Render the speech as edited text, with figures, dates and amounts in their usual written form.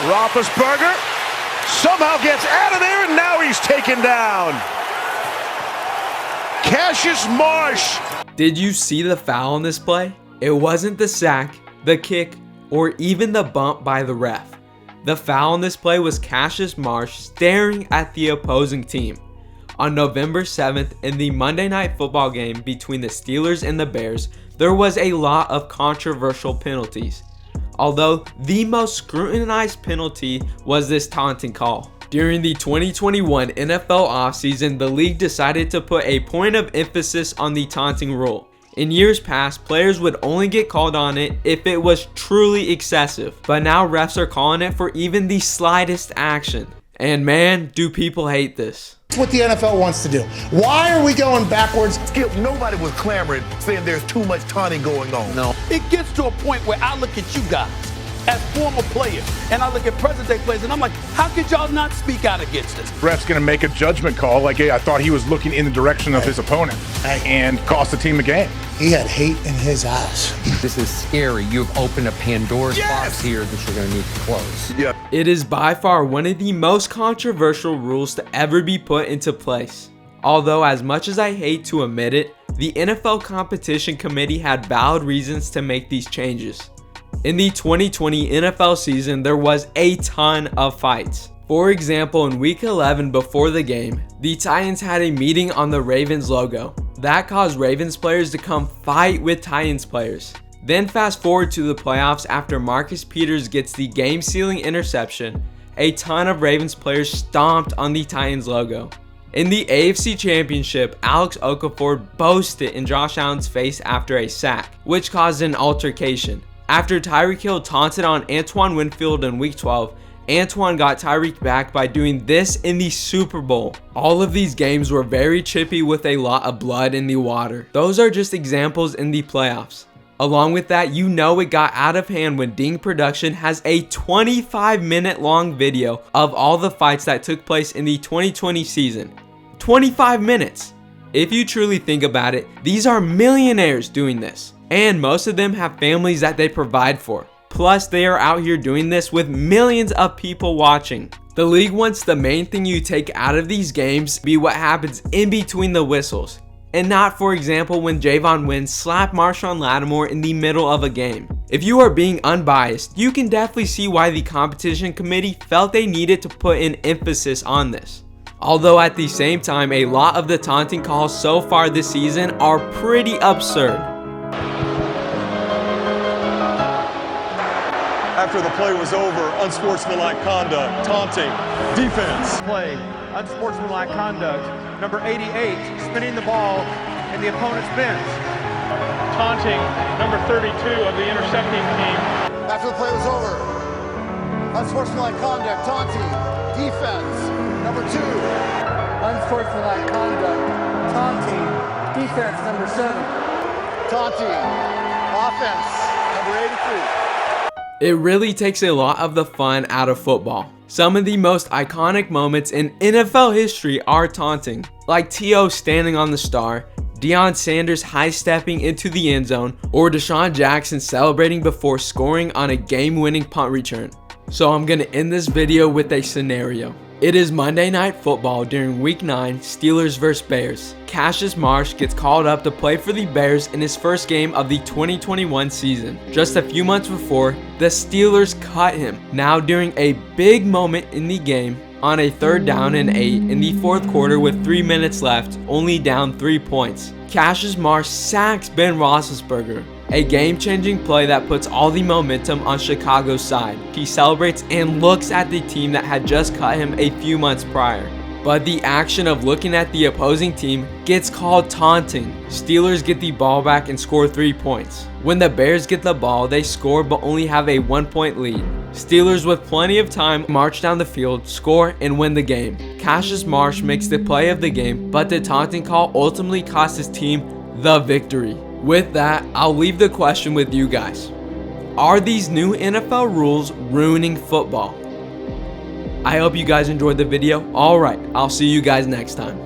Roethlisberger somehow gets out of there, and now he's taken down. Cassius Marsh. Did you see the foul on this play? It wasn't the sack, the kick, or even the bump by the ref. The foul on this play was Cassius Marsh staring at the opposing team. On November 7th, in the Monday Night Football game between the Steelers and the Bears, there was a lot of controversial penalties. Although the most scrutinized penalty was this taunting call. During the 2021 NFL offseason, the league decided to put a point of emphasis on the taunting rule. In years past, players would only get called on it if it was truly excessive, but now refs are calling it for even the slightest action. And man, do people hate this. That's what the NFL wants to do. Why are we going backwards? Skip, nobody was clamoring saying there's too much taunting going on. No. It gets to a point where I look at you guys as former players, and I look at present-day players, and I'm like, how could y'all not speak out against this? Ref's going to make a judgment call. Like, hey, I thought he was looking in the direction of his opponent and cost the team the game. He had hate in his eyes. This is scary. You've opened a Pandora's box here that you're going to need to close. Yeah. It is by far one of the most controversial rules to ever be put into place. Although, as much as I hate to admit it, the NFL Competition Committee had valid reasons to make these changes. In the 2020 NFL season, there was a ton of fights. For example, in week 11 before the game, the Titans had a meeting on the Ravens logo. That caused Ravens players to come fight with Titans players. Then fast forward to the playoffs after Marcus Peters gets the game-sealing interception, a ton of Ravens players stomped on the Titans logo. In the AFC Championship, Alex Okafor boasted in Josh Allen's face after a sack, which caused an altercation. After Tyreek Hill taunted on Antoine Winfield in week 12, Antoine got Tyreek back by doing this in the Super Bowl. All of these games were very chippy with a lot of blood in the water. Those are just examples in the playoffs. Along with that, you know it got out of hand when Ding Production has a 25-minute long video of all the fights that took place in the 2020 season. 25 minutes! If you truly think about it, these are millionaires doing this. And most of them have families that they provide for. Plus, they are out here doing this with millions of people watching. The league wants the main thing you take out of these games be what happens in between the whistles. And not, for example, when Javon Wynn slapped Marshawn Lattimore in the middle of a game. If you are being unbiased, you can definitely see why the competition committee felt they needed to put an emphasis on this. Although at the same time, a lot of the taunting calls so far this season are pretty absurd. After the play was over, unsportsmanlike conduct, taunting, defense. Play, unsportsmanlike conduct, number 88, spinning the ball in the opponent's bench. Taunting, number 32 of the intercepting team. After the play was over, unsportsmanlike conduct, taunting, defense, number 2. Unsportsmanlike conduct, taunting, defense, number 7. Taunting, offense, number 83. It really takes a lot of the fun out of football. Some of the most iconic moments in NFL history are taunting, like T.O. standing on the star, Deion Sanders high-stepping into the end zone, or Deshaun Jackson celebrating before scoring on a game-winning punt return. So I'm gonna end this video with a scenario. It is Monday Night Football during Week 9, Steelers vs. Bears. Cassius Marsh gets called up to play for the Bears in his first game of the 2021 season. Just a few months before, the Steelers cut him. Now during a big moment in the game, on a 3rd down and 8 in the 4th quarter with 3 minutes left, only down 3 points, Cassius Marsh sacks Ben Roethlisberger. A game-changing play that puts all the momentum on Chicago's side. He celebrates and looks at the team that had just cut him a few months prior. But the action of looking at the opposing team gets called taunting. Steelers get the ball back and score 3 points. When the Bears get the ball, they score but only have a 1-point lead. Steelers with plenty of time march down the field, score, and win the game. Cassius Marsh makes the play of the game, but the taunting call ultimately cost his team the victory. With that, I'll leave the question with you guys. Are these new NFL rules ruining football? I hope you guys enjoyed the video. Alright, I'll see you guys next time.